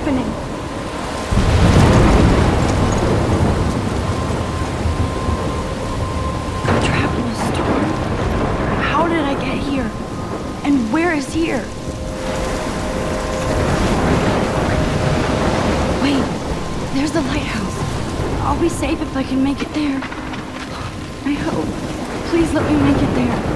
happening? I'm trapped in a storm. How did I get here? And where is here? Wait, there's the lighthouse. I'll be safe if I can make it there. I hope. Please let me make it there.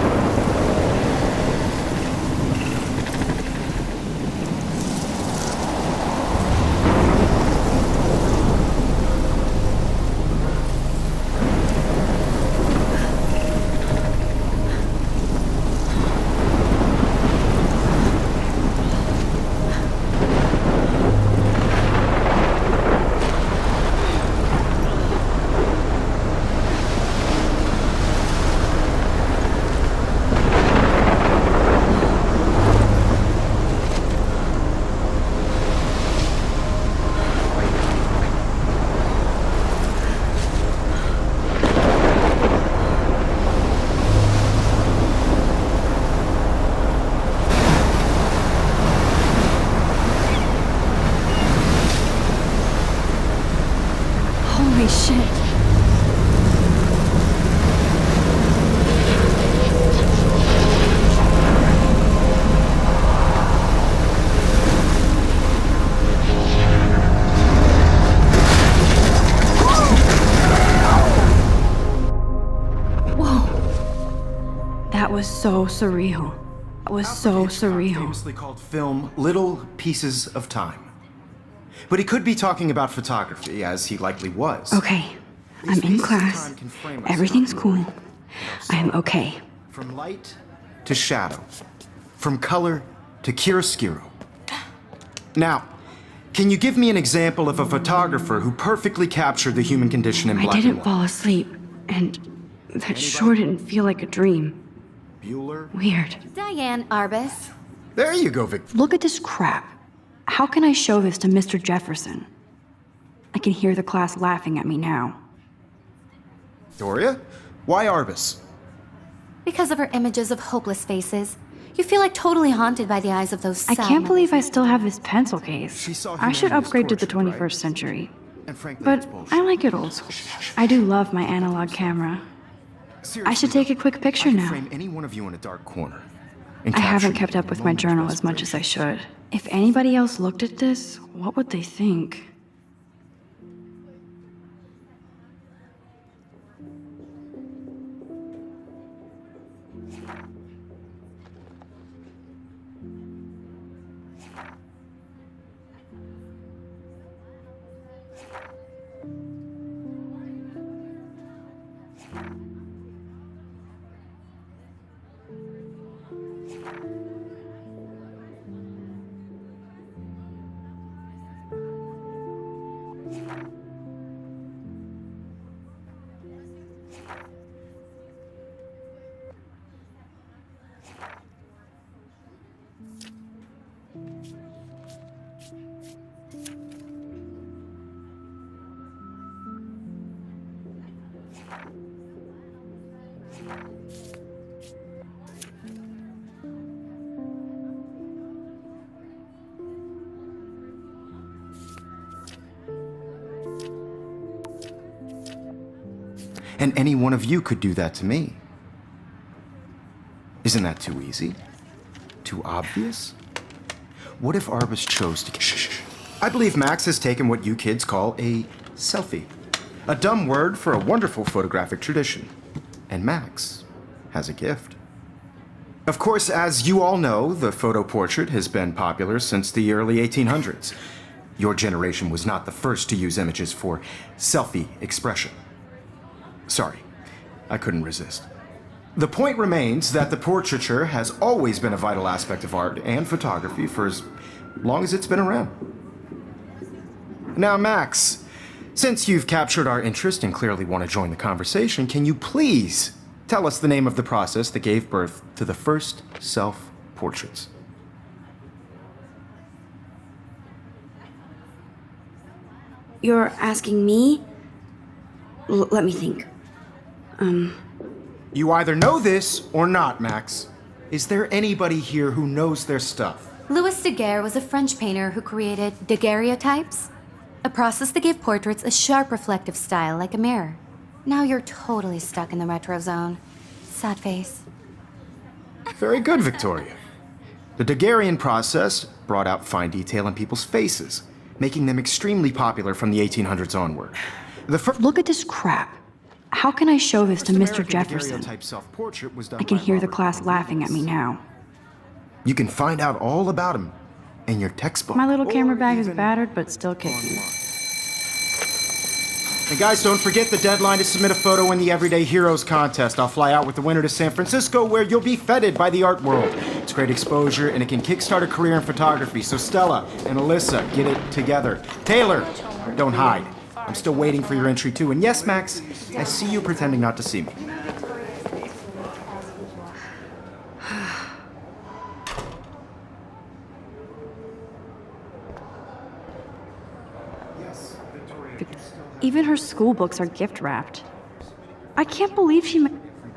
Holy shit. That was so surreal. It was so surreal. Famously called film Little Pieces of Time. But he could be talking about photography, as he likely was. Okay, I'm in class. Everything's cool. I'm okay. From light to shadow. From color to chiaroscuro. Now, can you give me an example of a photographer who perfectly captured the human condition in black and white? I didn't fall asleep, and that sure didn't feel like a dream. Bueller? Weird. Diane Arbus. There you go, Vic. Look at this crap. How can I show this to Mr. Jefferson? I can hear the class laughing at me now. Doria? Why Arbus? Because of her images of hopeless faces. You feel like totally haunted by the eyes of those I sad can't believe I memories. still have this pencil case. She saw I should humanity as upgrade to the tortured, 21st right? century. And frankly, But it's bullshit. I like it old school. I do love my analog camera. Seriously, I should take a quick picture I could now. frame any one of you in a dark corner. And I haven't capture kept up the with my moment of journal as much as I desperation. should. If anybody else looked at this, what would they think? And any one of you could do that to me. Isn't that too easy? Too obvious? What if Arbus chose to... Shh. I believe Max has taken what you kids call a selfie. A dumb word for a wonderful photographic tradition. And Max has a gift. Of course, as you all know, the photo portrait has been popular since the early 1800s. Your generation was not the first to use images for selfie expression. Sorry, I couldn't resist. The point remains that the portraiture has always been a vital aspect of art and photography for as long as it's been around. Now, Max, since you've captured our interest and clearly want to join the conversation, can you please tell us the name of the process that gave birth to the first self-portraits? You're asking me? Let me think. You either know this or not, Max. Is there anybody here who knows their stuff? Louis Daguerre was a French painter who created daguerreotypes, a process that gave portraits a sharp reflective style like a mirror. Now you're totally stuck in the retro zone. Sad face. Very good, Victoria. The Daguerrean process brought out fine detail in people's faces, making them extremely popular from the 1800s onward. Look at this crap. How can I show this to Mr. Jefferson? I can hear the class laughing at me now. You can find out all about him in your textbook. My little camera or bag is even battered, but still kicking. And guys, don't forget the deadline to submit a photo in the Everyday Heroes contest. I'll fly out with the winner to San Francisco, where you'll be feted by the art world. It's great exposure, and it can kickstart a career in photography. So Stella and Alyssa, get it together. Taylor, don't hide. I'm still waiting for your entry too. And yes, Max, I see you pretending not to see me. Even her school books are gift wrapped. I can't believe she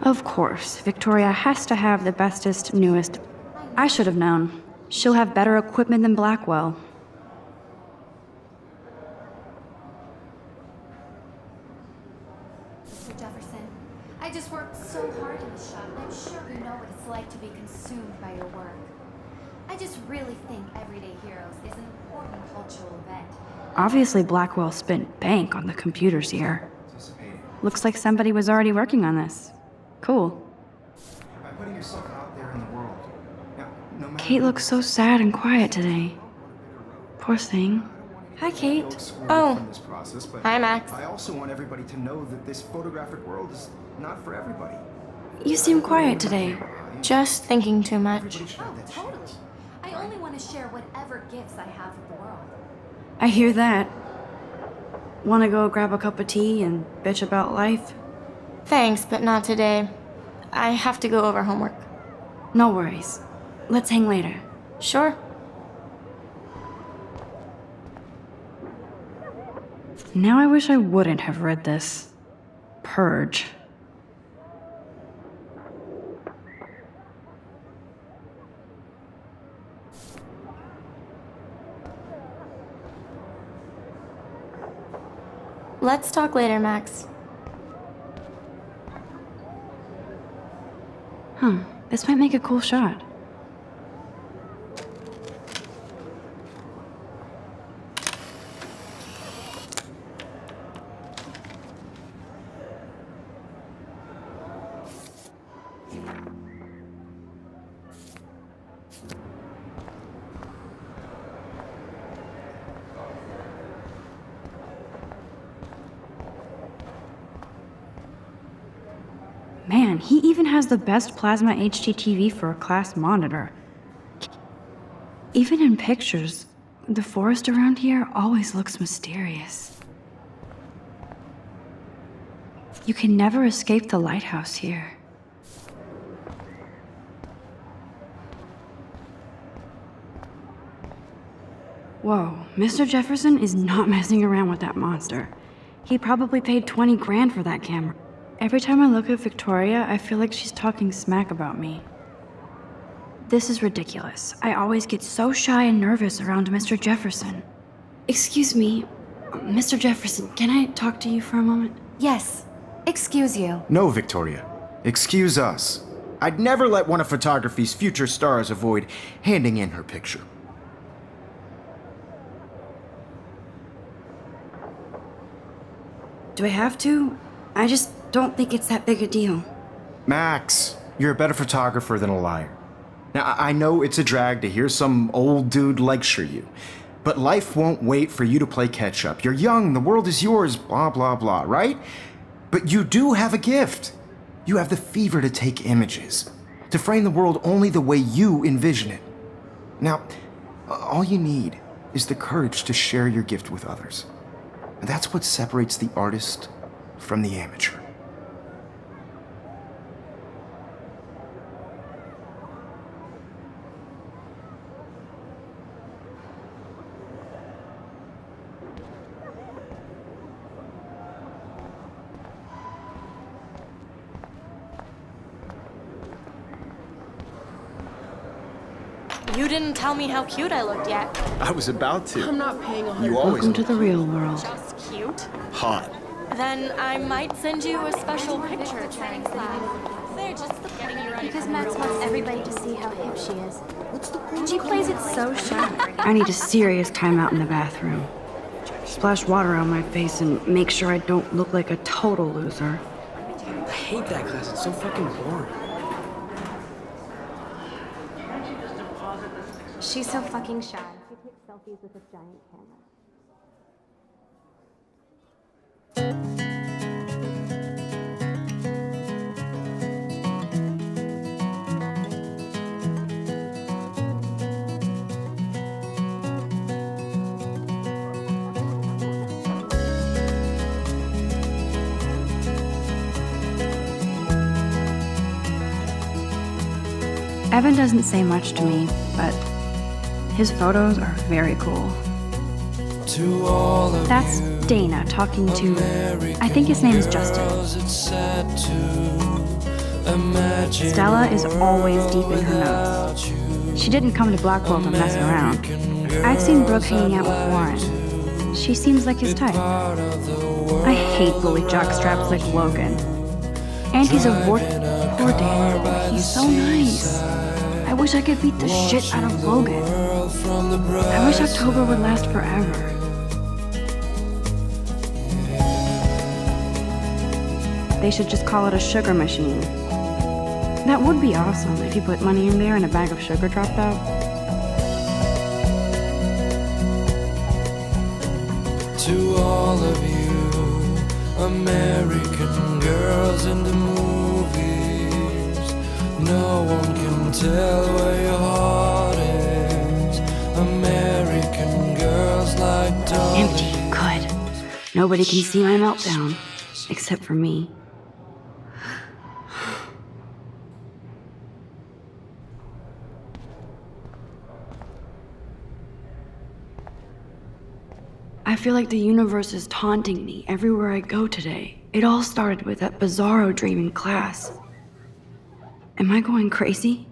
Of course, Victoria has to have the bestest, newest. I should have known. She'll have better equipment than Blackwell. Mr. Jefferson, I just worked so hard in the shop, and I'm sure you know what it's like to be consumed by your work. I just really think Everyday Heroes is an important cultural event. Obviously, Blackwell spent bank on the computers here. Looks like somebody was already working on this. Cool. By putting yourself out there in the world. Now, no matter Kate looks so sad and quiet today. Poor thing. Hi, Kate. from Oh, this process, but hi, Max. I also want everybody to know that this photographic world is not for everybody. You seem quiet today. Just thinking too much. Everybody should have Oh, that totally. chance. I only want to share whatever gifts I have with the world. I hear that. Wanna go grab a cup of tea and bitch about life? Thanks, but not today. I have to go over homework. No worries. Let's hang later. Sure. Now I wish I wouldn't have read this. Purge. Let's talk later, Max. This might make a cool shot. Man, he even has the best plasma HDTV for a class monitor. Even in pictures, the forest around here always looks mysterious. You can never escape the lighthouse here. Whoa, Mr. Jefferson is not messing around with that monster. He probably paid 20 grand for that camera. Every time I look at Victoria, I feel like she's talking smack about me. This is ridiculous. I always get so shy and nervous around Mr. Jefferson. Excuse me, Mr. Jefferson, can I talk to you for a moment? Yes. Excuse you. No, Victoria. Excuse us. I'd never let one of photography's future stars avoid handing in her picture. Do I have to? I just don't think it's that big a deal. Max, you're a better photographer than a liar. Now, I know it's a drag to hear some old dude lecture you, but life won't wait for you to play catch up. You're young, the world is yours, blah, blah, blah, right? But you do have a gift. You have the fever to take images, to frame the world only the way you envision it. Now, all you need is the courage to share your gift with others. And that's what separates the artist from the amateur. You didn't tell me how cute I looked yet. I was about to. I'm not paying 100. You always Welcome to the real world. Just cute? hot. Then I might send you a special picture. They're just getting you ready. Because Max wants everybody to see how hip she is. And she plays it so sharp. I need a serious timeout in the bathroom. Splash water on my face and make sure I don't look like a total loser. I hate that class. It's so fucking boring. She's so fucking shy. She takes selfies with a giant camera. Evan doesn't say much to me, but his photos are very cool. That's Dana talking to, I think his name is Justin. Stella is always deep in her notes. She didn't come to Blackwell to mess around. I've seen Brooke hanging out with Warren. She seems like his type. I hate bully jockstraps like Logan. And he's a poor Daniel. He's so nice. I wish I could beat the shit out of Logan. I wish October would last forever. They should just call it a sugar machine. That would be awesome if you put money in there and a bag of sugar dropped out. To all of you American girls in the movies, no one can tell where your heart is. American girls like dolls. Empty. Good. Nobody can see my meltdown. Except for me. I feel like the universe is taunting me everywhere I go today. It all started with that bizarro dream in class. Am I going crazy?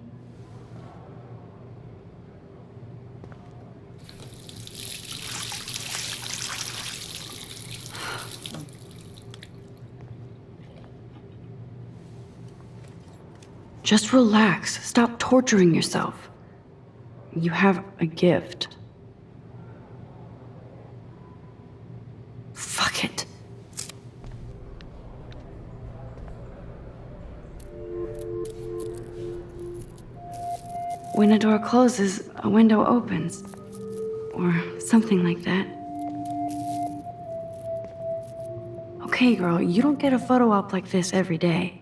Just relax. Stop torturing yourself. You have a gift. Fuck it. When a door closes, a window opens. Or something like that. Okay, girl, you don't get a photo op like this every day.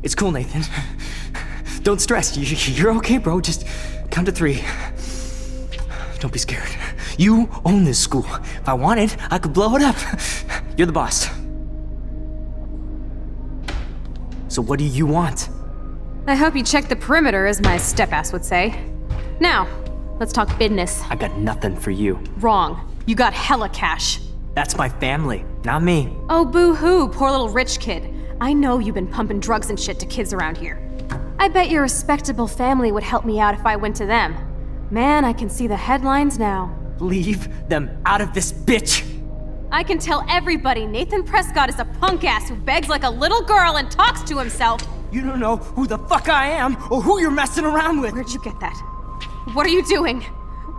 It's cool, Nathan. Don't stress. You're okay, bro. Just count to 3. Don't be scared. You own this school. If I wanted, I could blow it up. You're the boss. So what do you want? I hope you check the perimeter, as my step-ass would say. Now, let's talk business. I got nothing for you. Wrong. You got hella cash. That's my family, not me. Oh, boo-hoo, poor little rich kid. I know you've been pumping drugs and shit to kids around here. I bet your respectable family would help me out if I went to them. Man, I can see the headlines now. Leave them out of this bitch! I can tell everybody Nathan Prescott is a punk ass who begs like a little girl and talks to himself. You don't know who the fuck I am or who you're messing around with. Where'd you get that? What are you doing?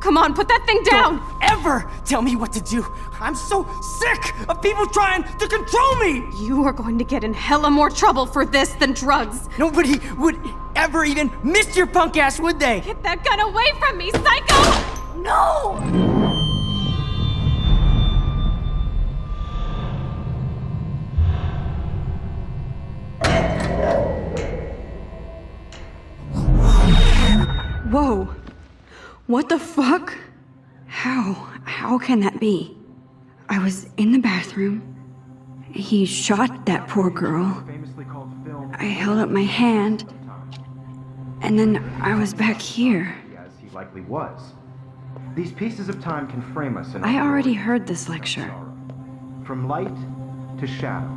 Come on, put that thing down! Don't ever tell me what to do! I'm so sick of people trying to control me! You are going to get in hella more trouble for this than drugs. Nobody would ever even miss your punk ass, would they? Get that gun away from me, psycho! No! Whoa. What the fuck? How can that be? I was in the bathroom. He shot that poor girl. I held up my hand. And then I was back here. As he likely was. These pieces of time can frame us in I already heard this lecture. From light to shadow.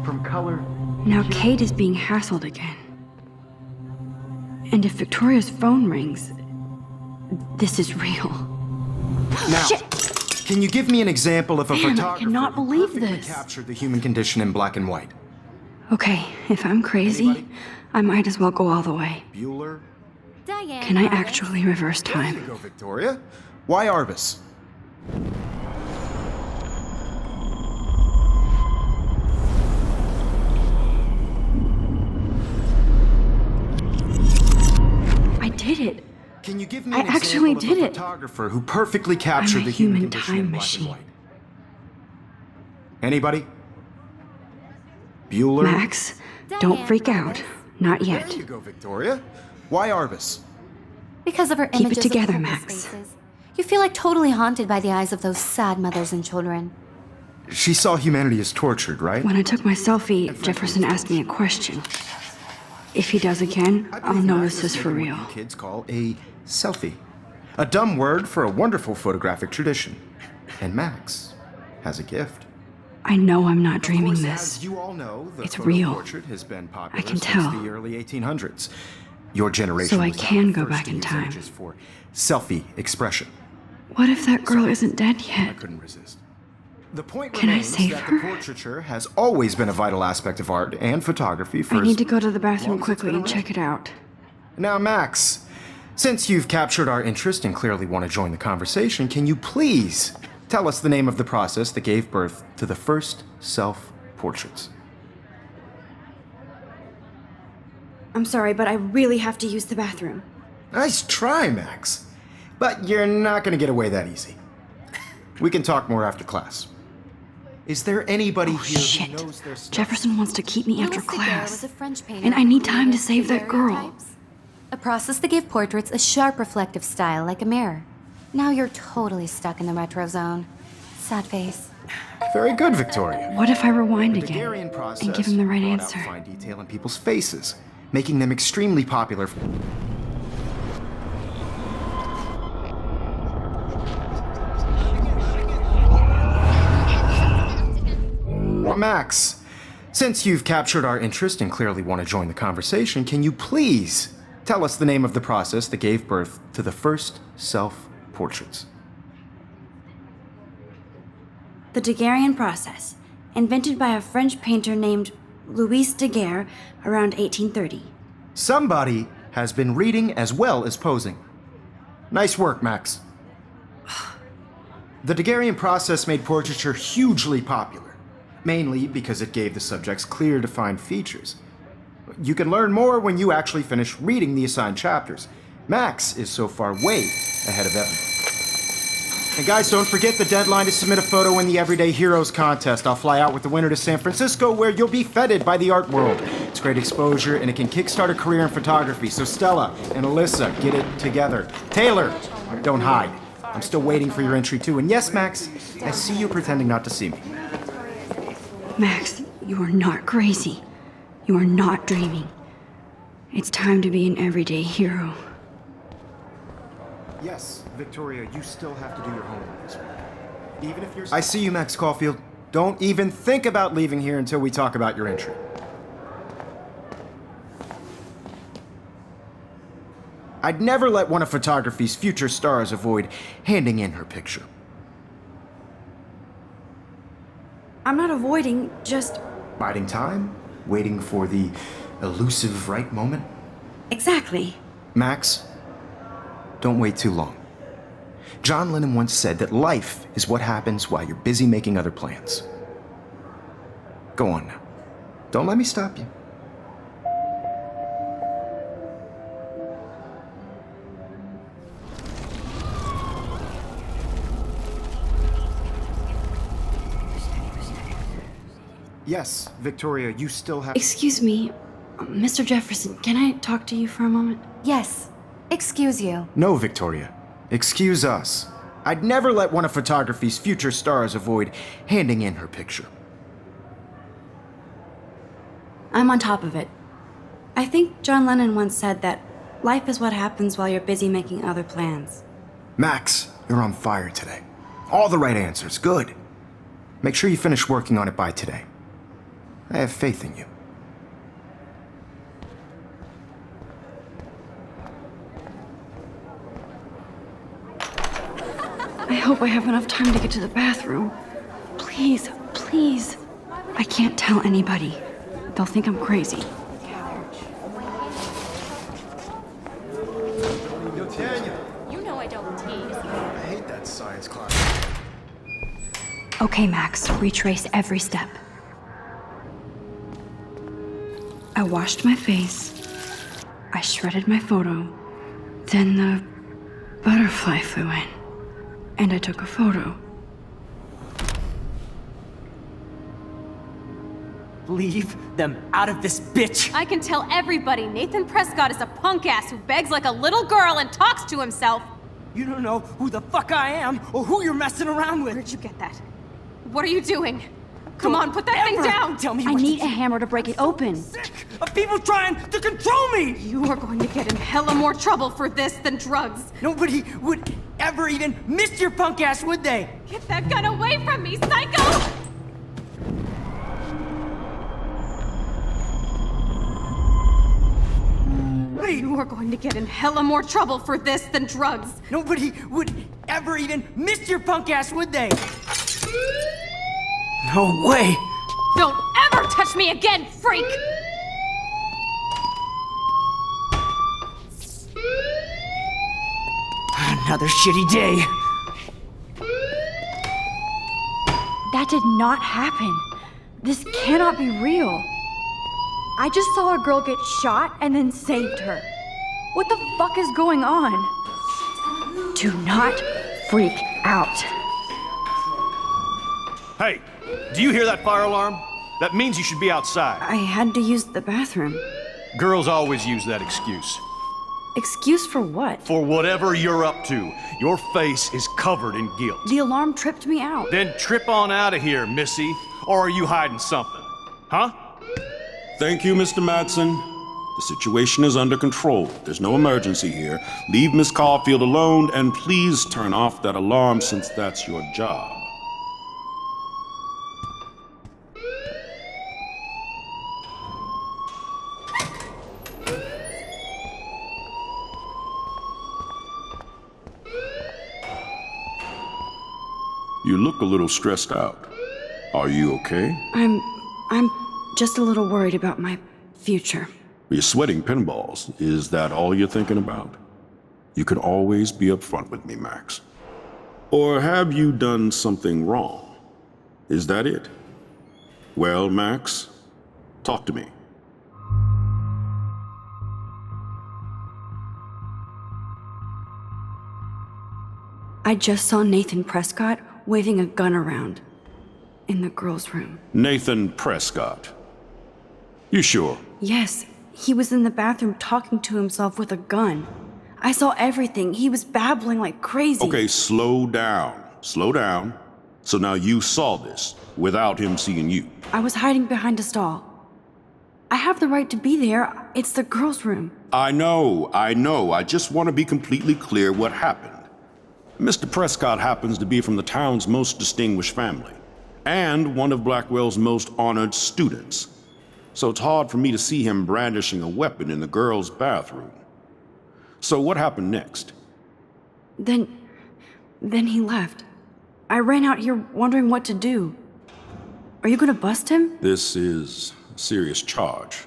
From color. Now Kate is being hassled again. And if Victoria's phone rings, this is real. Now, Shit! Can you give me an example of a Man, I photographer cannot who believe perfectly this. captured the human condition in black and white? Okay, if I'm crazy, Anybody? I might as well go all the way. Bueller? Diane. Can I Arbus. actually reverse There you time? go, Victoria. Why Arbus? I did it. Can you give me I an actually example did of a it. photographer who perfectly captured I'm a the human human condition time in black machine. and white? Anybody? Bueller? Max, don't Diane freak Arbus. out. Not There yet. you go, Victoria. Why Arbus? Because of her Keep it images together, of hopeless Max. faces. You feel like totally haunted by the eyes of those sad mothers and children. She saw humanity as tortured, right? When I took my selfie, Jefferson asked me a question. If he does again, I I'll believe know Max this has is for taken real. what you kids call a selfie. A dumb word for a wonderful photographic tradition. And Max has a gift. I know I'm not Of dreaming course, this. as you all know, the It's photo real. portrait has been popular I can since tell. the early 1800s. Your generation So I was not can the go first back to in use time. images for selfie expression. What if that girl isn't dead I yet? couldn't resist. The point Can I remains save that her? the portraiture has always been a vital aspect of art and photography for I as need to go to the long bathroom as it's quickly been and check it out. Now, Max, since you've captured our interest and clearly want to join the conversation, can you please tell us the name of the process that gave birth to the first self-portraits? I'm sorry, but I really have to use the bathroom. Nice try, Max. But you're not going to get away that easy. We can talk more after class. Is there anybody Oh, here shit. who knows their stuff? Jefferson wants to keep me after Louis Daguerre class. was a French painter And I who need time to created save that girl. daguerreotypes, a process that gave portraits a sharp reflective style like a mirror. Now you're totally stuck in the retro zone. Sad face. Very good, Victoria. What if I rewind The again Daguerrean process and give him the right brought answer? out fine detail in people's faces, making them extremely popular. Max, since you've captured our interest and clearly want to join the conversation, can you please tell us the name of the process that gave birth to the first self-portraits? The Daguerrean process, invented by a French painter named Louis Daguerre around 1830. Somebody has been reading as well as posing. Nice work, Max. The Daguerrean process made portraiture hugely popular, mainly because it gave the subjects clear, defined features. You can learn more when you actually finish reading the assigned chapters. Max is so far way ahead of everyone. And guys, don't forget the deadline to submit a photo in the Everyday Heroes contest. I'll fly out with the winner to San Francisco, where you'll be feted by the art world. It's great exposure, and it can kickstart a career in photography. So Stella and Alyssa, get it together. Taylor, don't hide. I'm still waiting for your entry too. And yes, Max, I see you pretending not to see me. Max, you are not crazy. You are not dreaming. It's time to be an everyday hero. Yes, Victoria, you still have to do your homework this week. Even if you're... I see you, Max Caulfield. Don't even think about leaving here until we talk about your entry. I'd never let one of photography's future stars avoid handing in her picture. I'm not avoiding, just... Biding time, waiting for the elusive right moment. Exactly. Max, don't wait too long. John Lennon once said that life is what happens while you're busy making other plans. Go on now. Don't let me stop you. Yes, Victoria, you still have... Excuse me, Mr. Jefferson, can I talk to you for a moment? Yes. Excuse you. No, Victoria. Excuse us. I'd never let one of photography's future stars avoid handing in her picture. I'm on top of it. I think John Lennon once said that life is what happens while you're busy making other plans. Max, you're on fire today. All the right answers, good. Make sure you finish working on it by today. I have faith in you. I hope I have enough time to get to the bathroom. Please, please. I can't tell anybody. They'll think I'm crazy. You know I don't tease. I hate that science class. Okay, Max, retrace every step. I washed my face. I shredded my photo. Then the butterfly flew in. And I took a photo. Leave them out of this bitch! I can tell everybody Nathan Prescott is a punk ass who begs like a little girl and talks to himself. You don't know who the fuck I am or who you're messing around with. Where'd you get that? What are you doing? Come on, put that thing down! Tell me I what need to a do. hammer to break it open. Sick of people trying to control me! You are going to get in hella more trouble for this than drugs. Nobody would ever even miss your punk ass, would they? Get that gun away from me, psycho! You are going to get in hella more trouble for this than drugs. Nobody would ever even miss your punk ass, would they? No way! Don't ever touch me again, freak! Another shitty day. That did not happen. This cannot be real. I just saw a girl get shot and then saved her. What the fuck is going on? Do not freak out. Hey, do you hear that fire alarm? That means you should be outside. I had to use the bathroom. Girls always use that excuse. Excuse for what? For whatever you're up to, your face is covered in guilt. The alarm tripped me out. Then trip on out of here, missy. Or are you hiding something? Huh? Thank you, Mr. Madsen. The situation is under control. There's no emergency here. Leave Miss Caulfield alone, and please turn off that alarm since that's your job. You look a little stressed out. Are you okay? I'm just a little worried about my future. You're sweating pinballs. Is that all you're thinking about? You can always be upfront with me, Max. Or have you done something wrong? Is that it? Well, Max, talk to me. I just saw Nathan Prescott waving a gun around in the girls' room. Nathan Prescott. You sure? Yes, he was in the bathroom talking to himself with a gun. I saw everything. He was babbling like crazy. Okay, slow down. Slow down. So now you saw this without him seeing you. I was hiding behind a stall. I have the right to be there. It's the girls' room. I know. I just want to be completely clear what happened. Mr. Prescott happens to be from the town's most distinguished family, and one of Blackwell's most honored students. So it's hard for me to see him brandishing a weapon in the girls' bathroom. So what happened next? Then he left. I ran out here wondering what to do. Are you gonna bust him? This is a serious charge.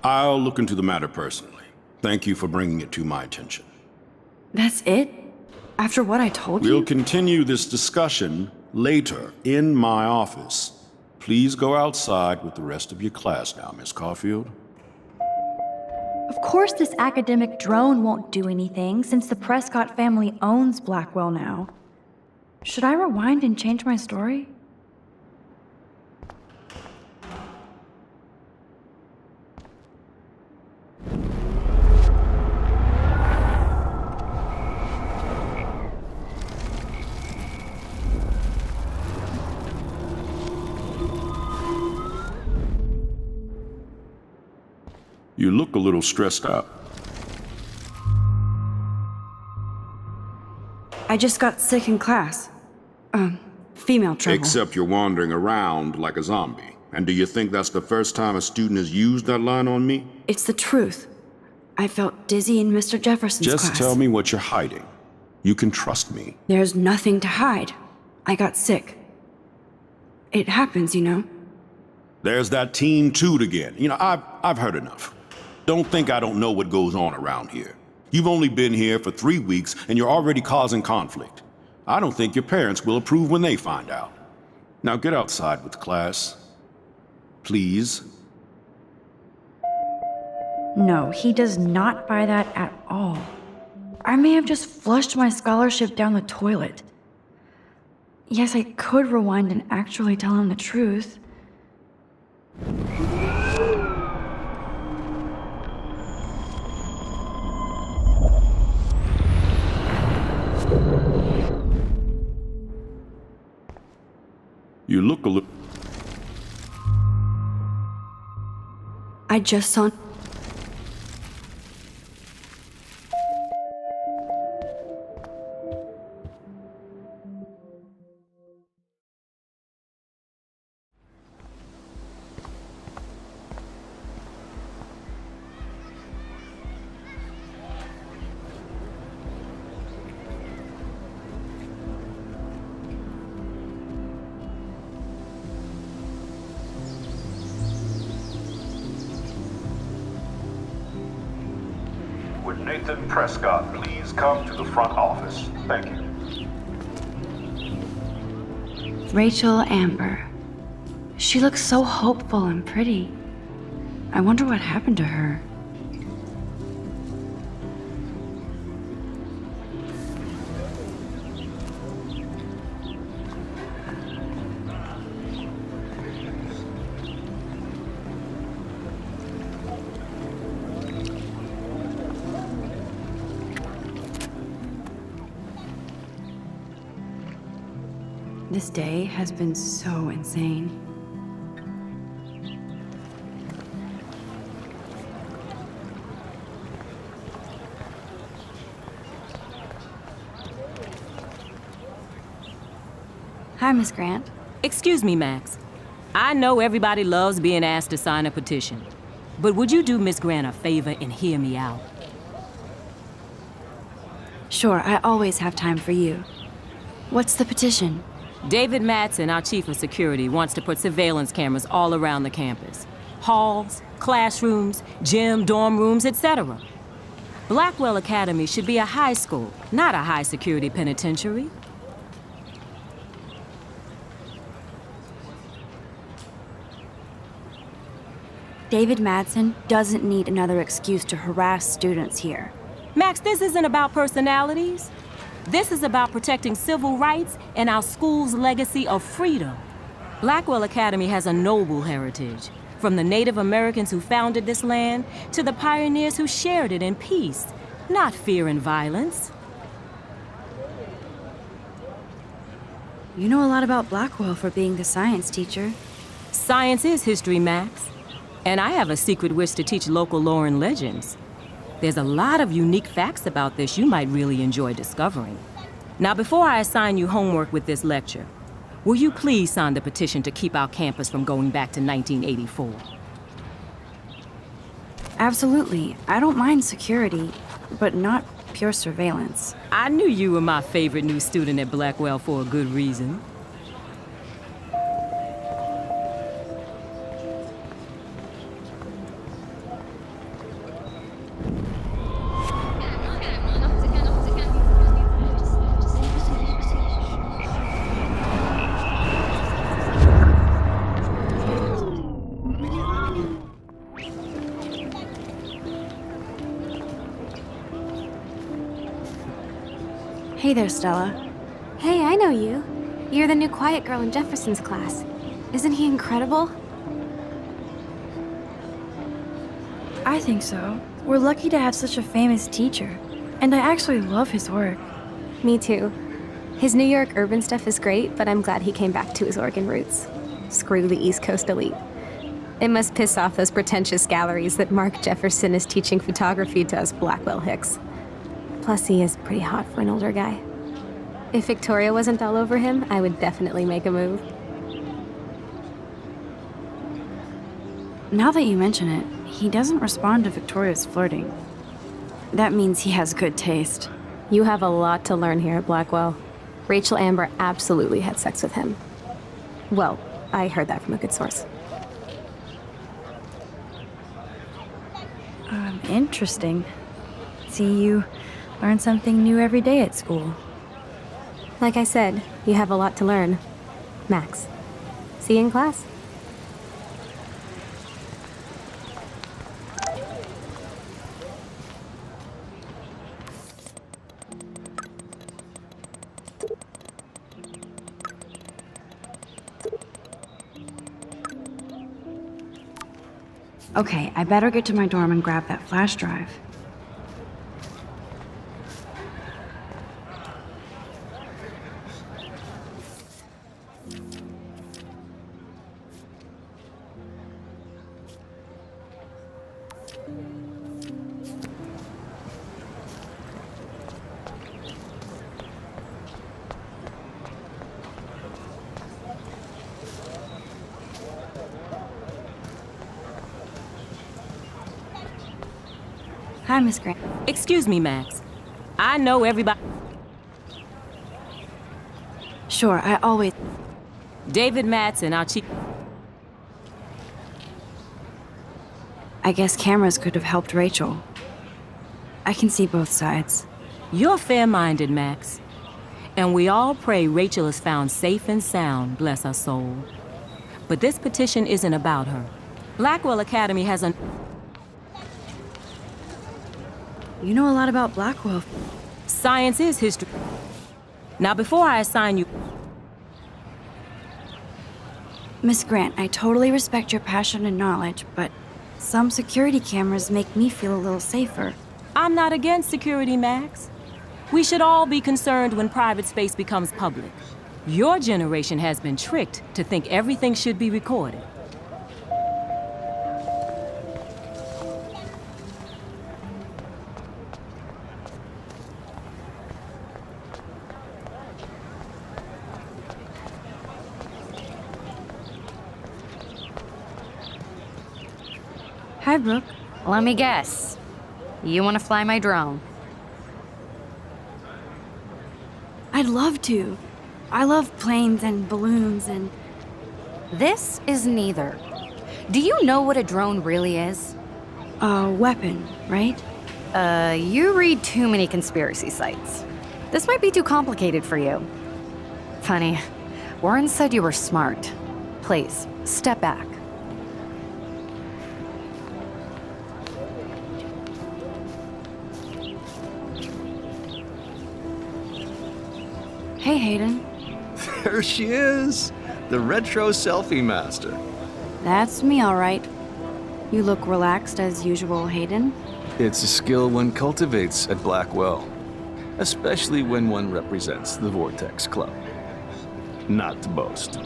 I'll look into the matter personally. Thank you for bringing it to my attention. That's it? After what I told you? We'll continue this discussion later in my office. Please go outside with the rest of your class now, Miss Caulfield. Of course this academic drone won't do anything since the Prescott family owns Blackwell now. Should I rewind and change my story? You look a little stressed out. I just got sick in class. Female trouble. Except you're wandering around like a zombie. And do you think that's the first time a student has used that line on me? It's the truth. I felt dizzy in Mr. Jefferson's class. Just tell me what you're hiding. You can trust me. There's nothing to hide. I got sick. It happens, you know. There's that teen toot again. You know, I've heard enough. Don't think I don't know what goes on around here. You've only been here for 3 weeks and you're already causing conflict. I don't think your parents will approve when they find out. Now get outside with class. Please. No, he does not buy that at all. I may have just flushed my scholarship down the toilet. Yes, I could rewind and actually tell him the truth. You look a little... I just saw... Would Nathan Prescott please come to the front office? Thank you. Rachel Amber. She looks so hopeful and pretty. I wonder what happened to her. This day has been so insane. Hi, Miss Grant. Excuse me, Max. I know everybody loves being asked to sign a petition, but would you do Miss Grant a favor and hear me out? Sure, I always have time for you. What's the petition? David Madsen, our chief of security, wants to put surveillance cameras all around the campus. Halls, classrooms, gym, dorm rooms, etc. Blackwell Academy should be a high school, not a high-security penitentiary. David Madsen doesn't need another excuse to harass students here. Max, this isn't about personalities. This is about protecting civil rights and our school's legacy of freedom. Blackwell Academy has a noble heritage, from the Native Americans who founded this land to the pioneers who shared it in peace, not fear and violence. You know a lot about Blackwell for being the science teacher. Science is history, Max. And I have a secret wish to teach local lore and legends. There's a lot of unique facts about this you might really enjoy discovering. Now, before I assign you homework with this lecture, will you please sign the petition to keep our campus from going back to 1984? Absolutely. I don't mind security, but not pure surveillance. I knew you were my favorite new student at Blackwell for a good reason. Hey there, Stella. Hey, I know you. You're the new quiet girl in Jefferson's class. Isn't he incredible? I think so. We're lucky to have such a famous teacher. And I actually love his work. Me too. His New York urban stuff is great, but I'm glad he came back to his Oregon roots. Screw the East Coast elite. It must piss off those pretentious galleries that Mark Jefferson is teaching photography to us Blackwell hicks. Plus, he is pretty hot for an older guy. If Victoria wasn't all over him, I would definitely make a move. Now that you mention it, he doesn't respond to Victoria's flirting. That means he has good taste. You have a lot to learn here at Blackwell. Rachel Amber absolutely had sex with him. Well, I heard that from a good source. Interesting. See, you learn something new every day at school. Like I said, you have a lot to learn. Max. See you in class. Okay, I better get to my dorm and grab that flash drive. Hi, Miss Grant. Excuse me, Max. I know everybody. Sure, I always... David Madsen, our chief. I guess cameras could have helped Rachel. I can see both sides. You're fair-minded, Max. And we all pray Rachel is found safe and sound, bless her soul. But this petition isn't about her. Blackwell Academy has an... You know a lot about Blackwell. Science is history. Now, before I assign you... Miss Grant, I totally respect your passion and knowledge, but some security cameras make me feel a little safer. I'm not against security, Max. We should all be concerned when private space becomes public. Your generation has been tricked to think everything should be recorded. Hi, Brooke. Let me guess. You want to fly my drone? I'd love to. I love planes and balloons and... This is neither. Do you know what a drone really is? A weapon, right? You read too many conspiracy sites. This might be too complicated for you. Funny, Warren said you were smart. Please, step back. Hey, Hayden. There she is, the retro selfie master. That's me, all right. You look relaxed as usual, Hayden. It's a skill one cultivates at Blackwell, especially when one represents the Vortex Club. Not to boast.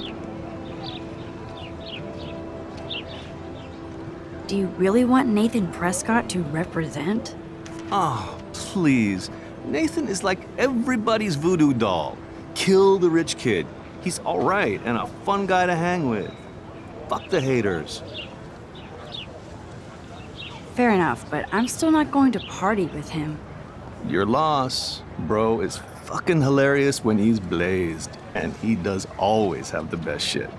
Do you really want Nathan Prescott to represent? Oh, please. Nathan is like everybody's voodoo doll. Kill the rich kid. He's all right and a fun guy to hang with. Fuck the haters. Fair enough, but I'm still not going to party with him. Your loss. Bro is fucking hilarious when he's blazed, and he does always have the best shit.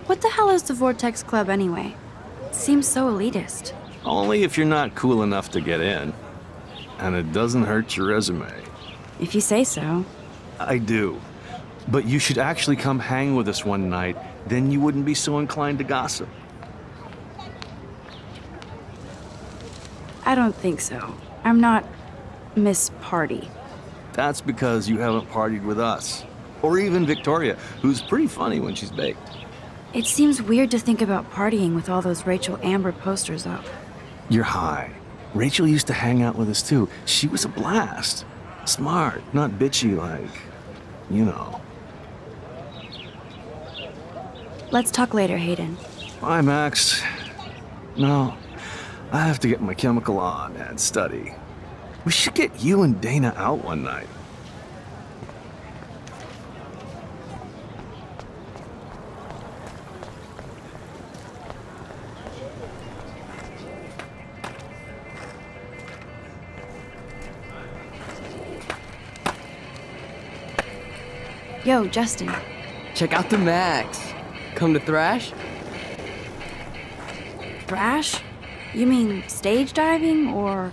What the hell is the Vortex Club anyway? Seems so elitist. Only if you're not cool enough to get in. And it doesn't hurt your resume. If you say so. I do. But you should actually come hang with us one night, then you wouldn't be so inclined to gossip. I don't think so. I'm not Miss Party. That's because you haven't partied with us. Or even Victoria, who's pretty funny when she's baked. It seems weird to think about partying with all those Rachel Amber posters up. You're high. Rachel used to hang out with us too. She was a blast. Smart, not bitchy like, you know. Let's talk later, Hayden. Bye, Max. No, I have to get my chemical on and study. We should get you and Dana out one night. Yo, Justin. Check out the Max. Come to thrash? Thrash? You mean stage diving, or...?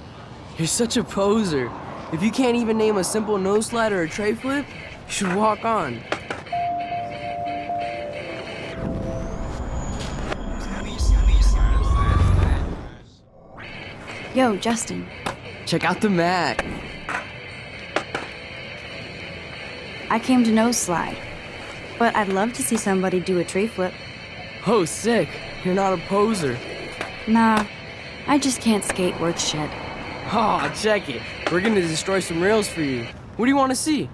You're such a poser. If you can't even name a simple nose slide or a tray flip, you should walk on. Yo, Justin. Check out the Max. I came to nose slide, but I'd love to see somebody do a tree flip. Oh, sick. You're not a poser. Nah, I just can't skate worth shit. Oh, check it. We're gonna destroy some rails for you. What do you want to see?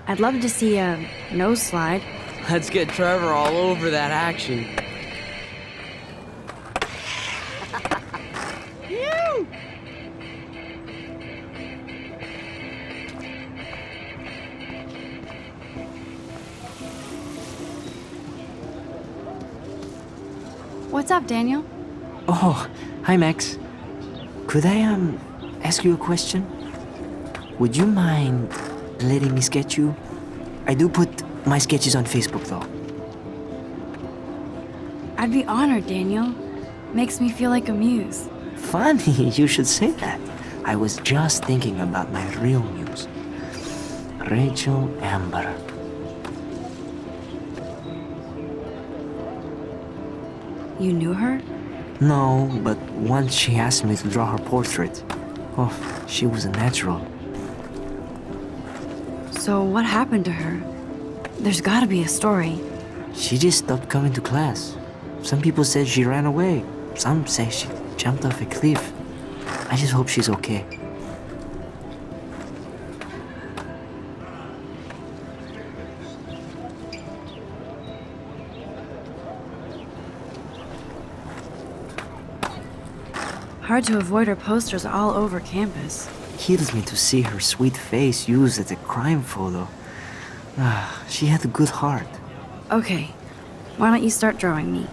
I'd love to see a nose slide. Let's get Trevor all over that action. What's up, Daniel? Oh, hi, Max. Could I, ask you a question? Would you mind letting me sketch you? I do put my sketches on Facebook, though. I'd be honored, Daniel. Makes me feel like a muse. Funny, you should say that. I was just thinking about my real muse. Rachel Amber. You knew her? No, but once she asked me to draw her portrait. Oh, she was a natural. So what happened to her? There's gotta be a story. She just stopped coming to class. Some people said she ran away. Some say she jumped off a cliff. I just hope she's okay. Hard to avoid her posters all over campus. Kills me to see her sweet face used as a crime photo. She had a good heart. Okay, why don't you start drawing me?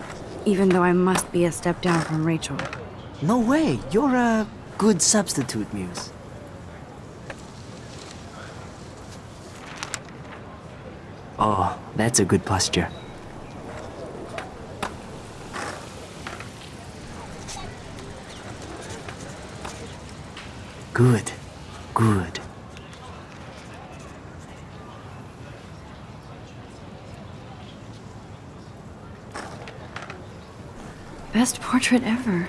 Even though I must be a step down from Rachel. No way, you're a good substitute, Muse. Oh, that's a good posture. Good, good. Best portrait ever.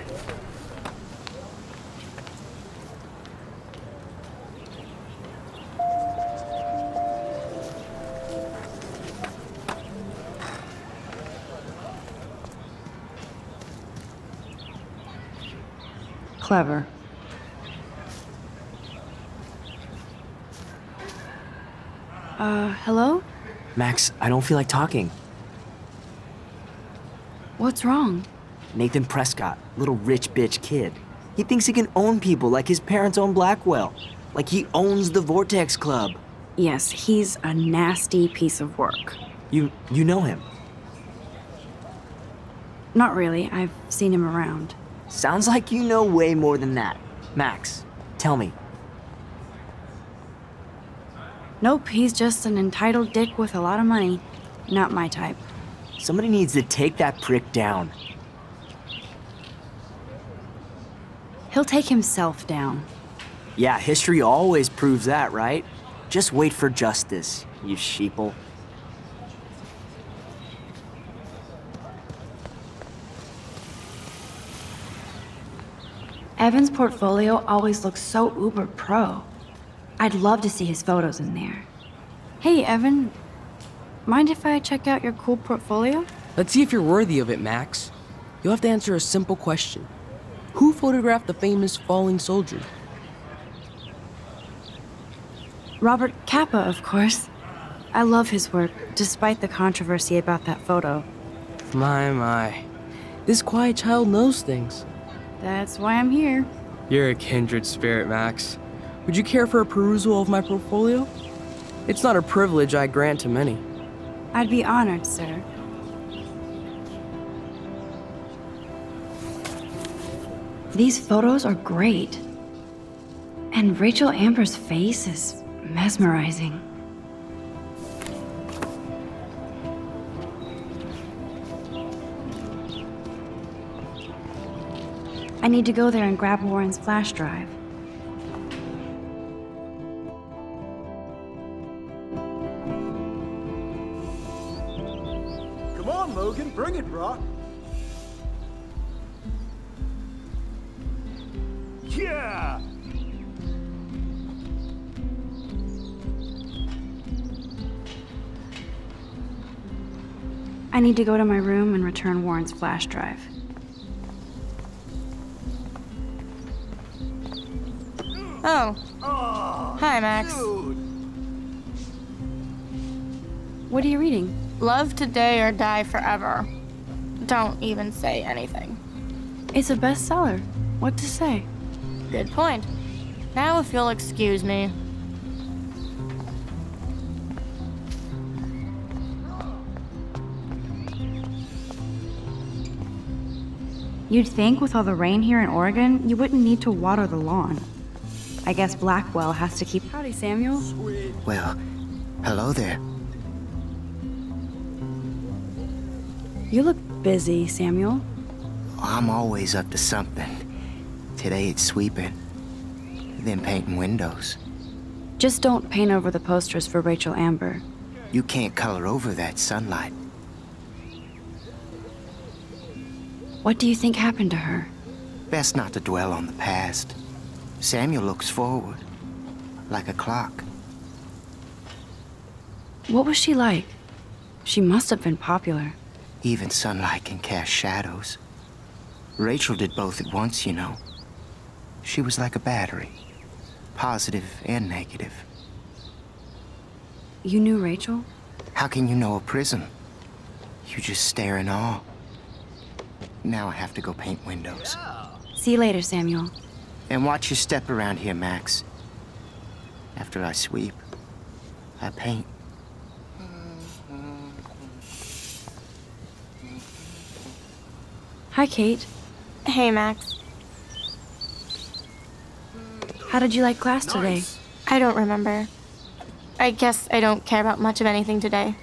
Clever. Hello? Max, I don't feel like talking. What's wrong? Nathan Prescott, little rich bitch kid. He thinks he can own people like his parents own Blackwell. Like he owns the Vortex Club. Yes, he's a nasty piece of work. You know him? Not really. I've seen him around. Sounds like you know way more than that. Max, tell me. Nope, he's just an entitled dick with a lot of money. Not my type. Somebody needs to take that prick down. He'll take himself down. Yeah, history always proves that, right? Just wait for justice, you sheeple. Evan's portfolio always looks so uber pro. I'd love to see his photos in there. Hey, Evan. Mind if I check out your cool portfolio? Let's see if you're worthy of it, Max. You'll have to answer a simple question. Who photographed the famous falling soldier? Robert Capa, of course. I love his work, despite the controversy about that photo. My. This quiet child knows things. That's why I'm here. You're a kindred spirit, Max. Would you care for a perusal of my portfolio? It's not a privilege I grant to many. I'd be honored, sir. These photos are great. And Rachel Amber's face is mesmerizing. I need to go there and grab Warren's flash drive. Come on, Logan, bring it, bro. Yeah! I need to go to my room and return Warren's flash drive. Oh. Hi, Max. What are you reading? Love Today or Die Forever. Don't even say anything. It's a bestseller. What to say? Good point. Now if you'll excuse me. You'd think with all the rain here in Oregon, you wouldn't need to water the lawn. I guess Blackwell has to keep... Howdy, Samuel. Well, hello there. You look busy, Samuel. I'm always up to something. Today it's sweeping, then painting windows. Just don't paint over the posters for Rachel Amber. You can't color over that sunlight. What do you think happened to her? Best not to dwell on the past. Samuel looks forward, like a clock. What was she like? She must have been popular. Even sunlight can cast shadows. Rachel did both at once, you know. She was like a battery, positive and negative. You knew Rachel? How can you know a prism? You just stare in awe. Now I have to go paint windows. See you later, Samuel. And watch your step around here, Max. After I sweep, I paint. Hi, Kate. Hey, Max. How did you like class today? I don't remember. I guess I don't care about much of anything today.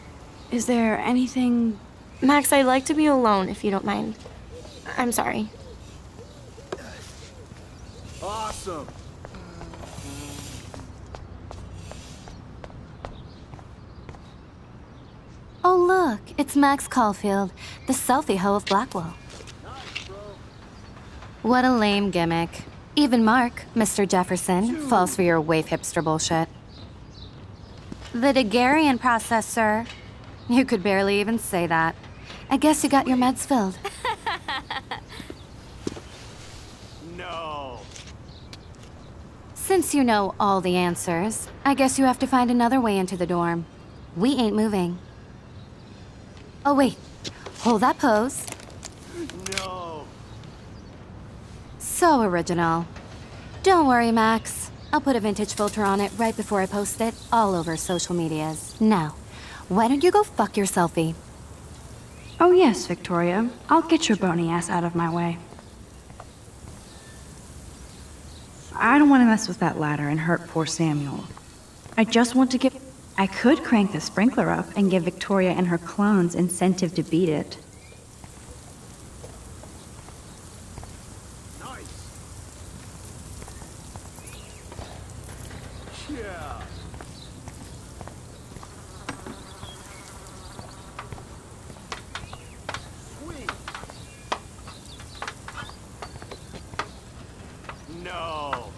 Is there anything... Max, I'd like to be alone if you don't mind. I'm sorry. Awesome. Oh, look, it's Max Caulfield, the selfie hoe of Blackwell. What a lame gimmick. Even Mark, Mr. Jefferson, falls for your wave hipster bullshit. The Daguerrean process, sir. You could barely even say that. I guess you got your meds filled. No. Since you know all the answers, I guess you have to find another way into the dorm. We ain't moving. Oh, wait. Hold that pose. No. So original. Don't worry, Max. I'll put a vintage filter on it right before I post it all over social medias. Now, why don't you go fuck your selfie? Oh yes, Victoria. I'll get your bony ass out of my way. I don't want to mess with that ladder and hurt poor Samuel. I just want to get... I could crank the sprinkler up and give Victoria and her clones incentive to beat it. Yeah. Sweet. No.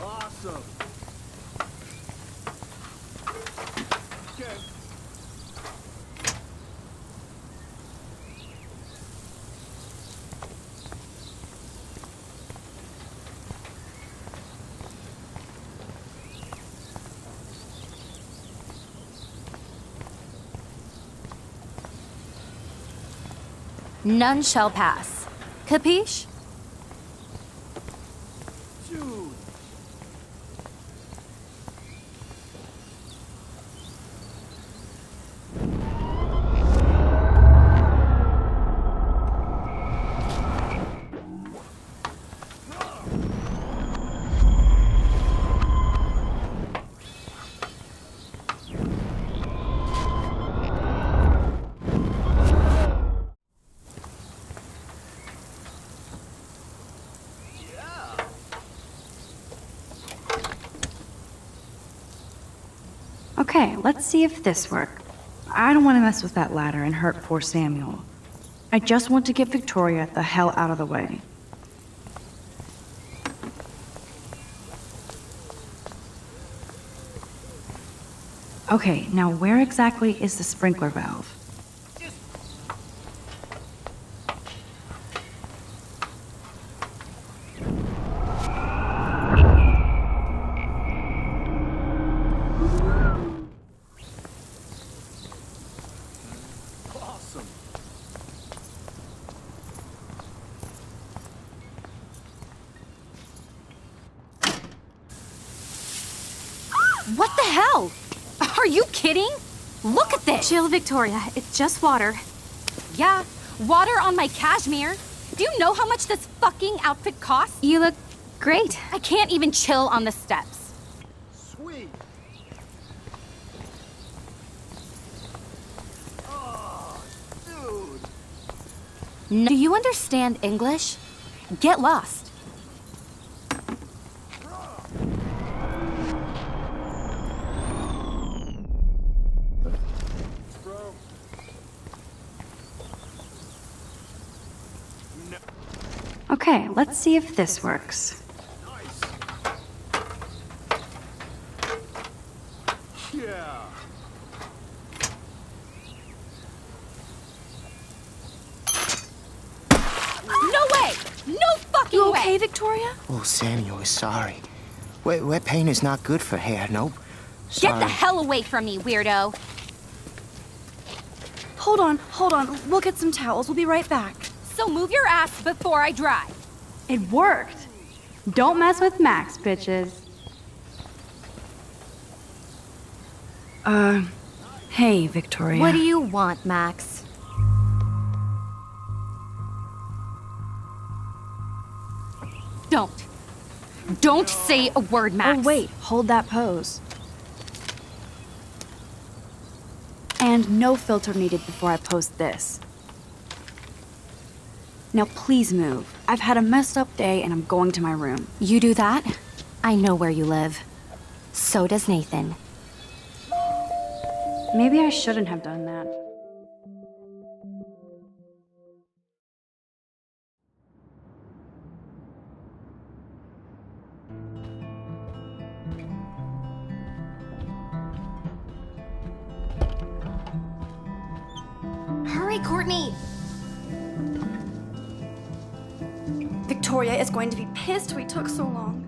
Awesome. Okay. None shall pass. Capiche? Dude. Okay, let's see if this works. I don't want to mess with that ladder and hurt poor Samuel. I just want to get Victoria the hell out of the way. Okay, now where exactly is the sprinkler valve? Awesome. What the hell? Are you kidding? Look at this! Chill, Victoria. It's just water. Yeah, water on my cashmere. Do you know how much this fucking outfit costs? You look great. I can't even chill on the steps. Sweet. Oh, dude. Do you understand English? Get lost. Bro. Okay, let's see if this works. Nice. Yeah. No way! No fucking You way! okay, Victoria? Oh, Samuel is sorry. Wet paint is not good for hair, nope. Get Sorry. the hell away from me, weirdo! Hold on. We'll get some towels. We'll be right back. So move your ass before I dry. It worked. Don't mess with Max, bitches. Hey, Victoria. What do you want, Max? Don't say a word, Max. Oh, wait. Hold that pose. And no filter needed before I post this. Now please move. I've had a messed up day and I'm going to my room. You do that? I know where you live. So does Nathan. Maybe I shouldn't have done that. Hurry, Courtney! Victoria is going to be pissed we took so long.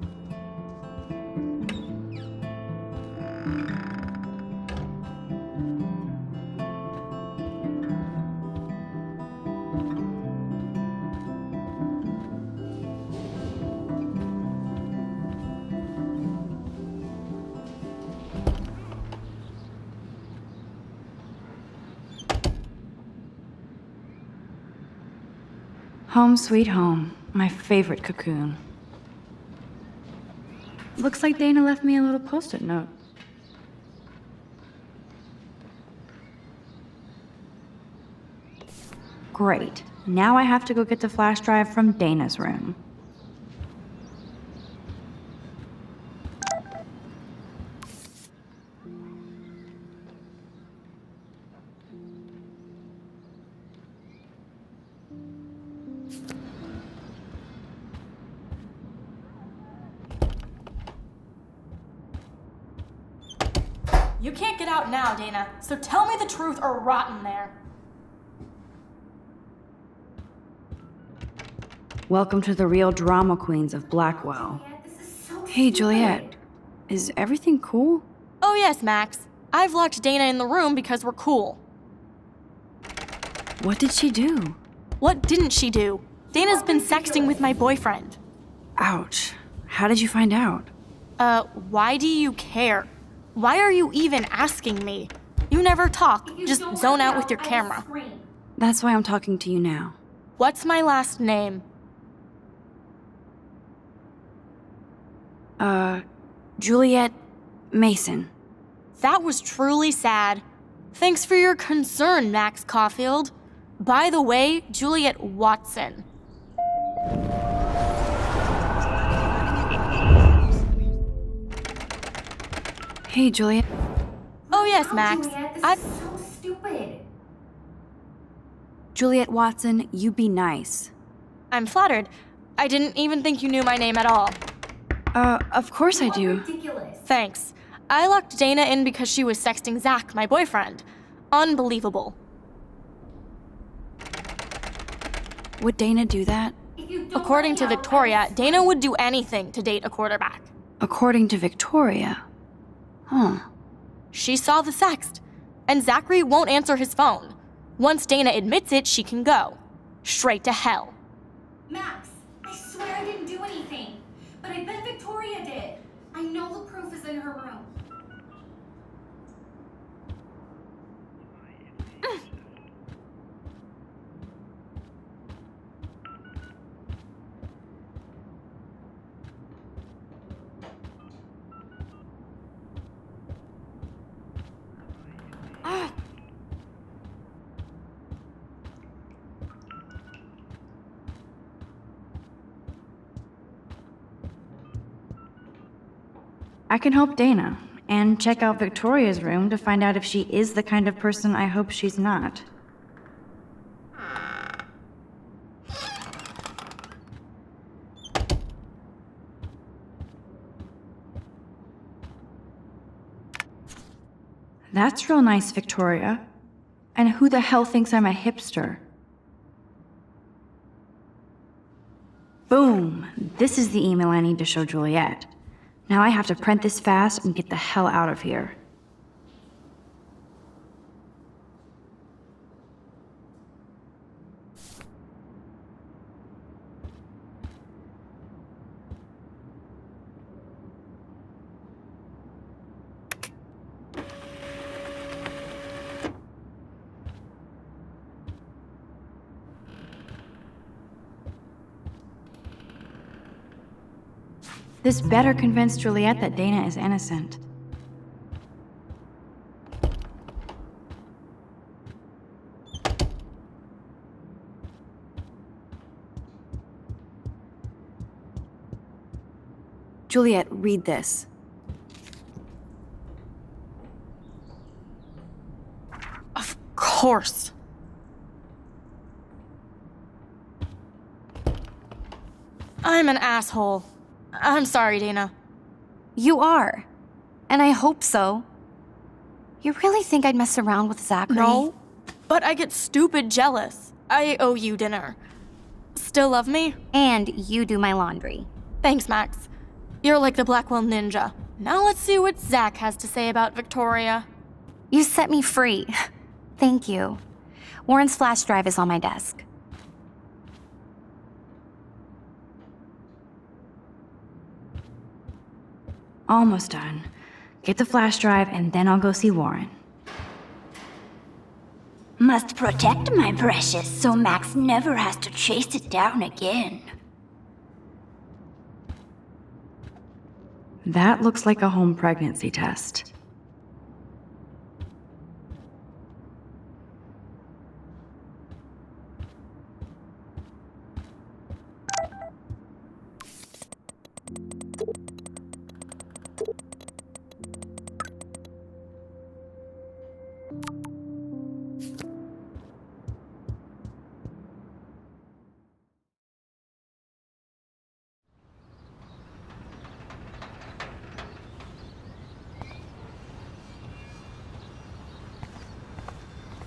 Home sweet home, my favorite cocoon. Looks like Dana left me a little post-it note. Great. Now I have to go get the flash drive from Dana's room. You can't get out now, Dana, so tell me the truth or rot in there. Welcome to the real drama queens of Blackwell. Hey, Juliet. Is everything cool? Oh yes, Max. I've locked Dana in the room because we're cool. What did she do? What didn't she do? Dana's been sexting with my boyfriend. Ouch. How did you find out? Why do you care? Why are you even asking me? You never talk, just zone out with your camera. That's why I'm talking to you now. What's my last name? Juliet Mason. That was truly sad. Thanks for your concern, Max Caulfield. By the way, Juliet Watson. Hey, Juliet. Oh yes, Max. So stupid. Juliet Watson, you be nice. I'm flattered. I didn't even think you knew my name at all. Of course I do. Ridiculous. Thanks. I locked Dana in because she was sexting Zach, my boyfriend. Unbelievable. Would Dana do that? According to Victoria, Dana would do anything to date a quarterback. According to Victoria. Huh. She saw the sext, and Zachary won't answer his phone. Once Dana admits it, she can go. Straight to hell. Max, I swear I didn't do anything. But I bet Victoria did. I know the proof is in her room. I can help Dana, and check out Victoria's room to find out if she is the kind of person I hope she's not. That's real nice, Victoria. And who the hell thinks I'm a hipster? Boom! This is the email I need to show Juliet. Now I have to print this fast and get the hell out of here. This better convince Juliet that Dana is innocent. Juliet, read this. Of course. I'm an asshole. I'm sorry, Dana. You are. And I hope so. You really think I'd mess around with Zachary? No, but I get stupid jealous. I owe you dinner. Still love me? And you do my laundry. Thanks, Max. You're like the Blackwell ninja. Now let's see what Zach has to say about Victoria. You set me free. Thank you. Warren's flash drive is on my desk. Almost done. Get the flash drive and then I'll go see Warren. Must protect my precious so Max never has to chase it down again. That looks like a home pregnancy test.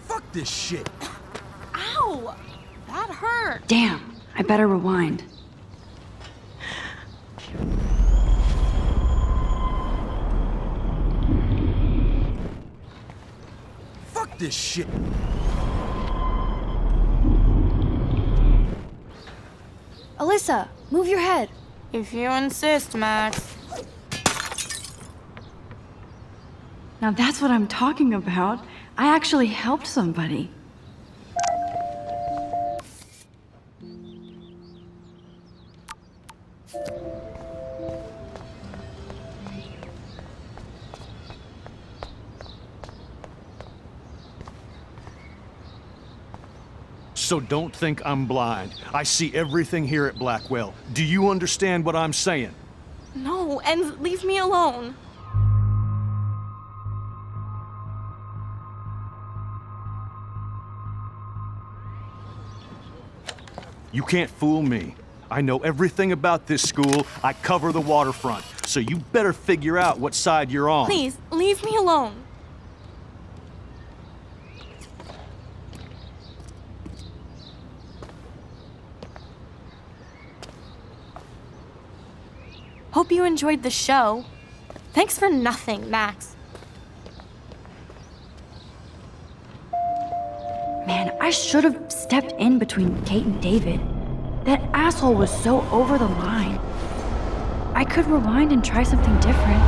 Fuck this shit. Ow! That hurt. Damn, I better rewind. Fuck this shit. Krisa, move your head. If you insist, Max. Now that's what I'm talking about. I actually helped somebody. So don't think I'm blind. I see everything here at Blackwell. Do you understand what I'm saying? No, and leave me alone. You can't fool me. I know everything about this school. I cover the waterfront. So you better figure out what side you're on. Please, leave me alone. Hope you enjoyed the show. Thanks for nothing, Max. Man, I should have stepped in between Kate and David. That asshole was so over the line. I could rewind and try something different.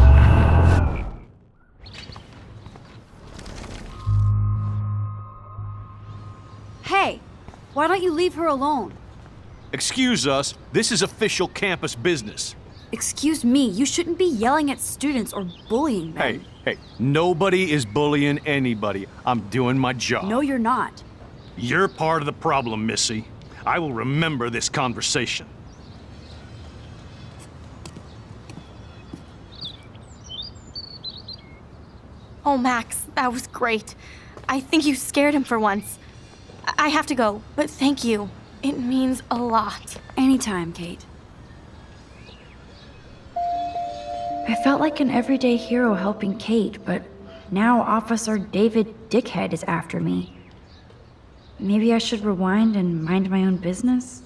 Hey, why don't you leave her alone? Excuse us. This is official campus business. Excuse me, you shouldn't be yelling at students or bullying them. Hey, nobody is bullying anybody. I'm doing my job. No, you're not. You're part of the problem, Missy. I will remember this conversation. Oh, Max, that was great. I think you scared him for once. I have to go, but thank you. It means a lot. Anytime, Kate. I felt like an everyday hero helping Kate, but now Officer David Dickhead is after me. Maybe I should rewind and mind my own business?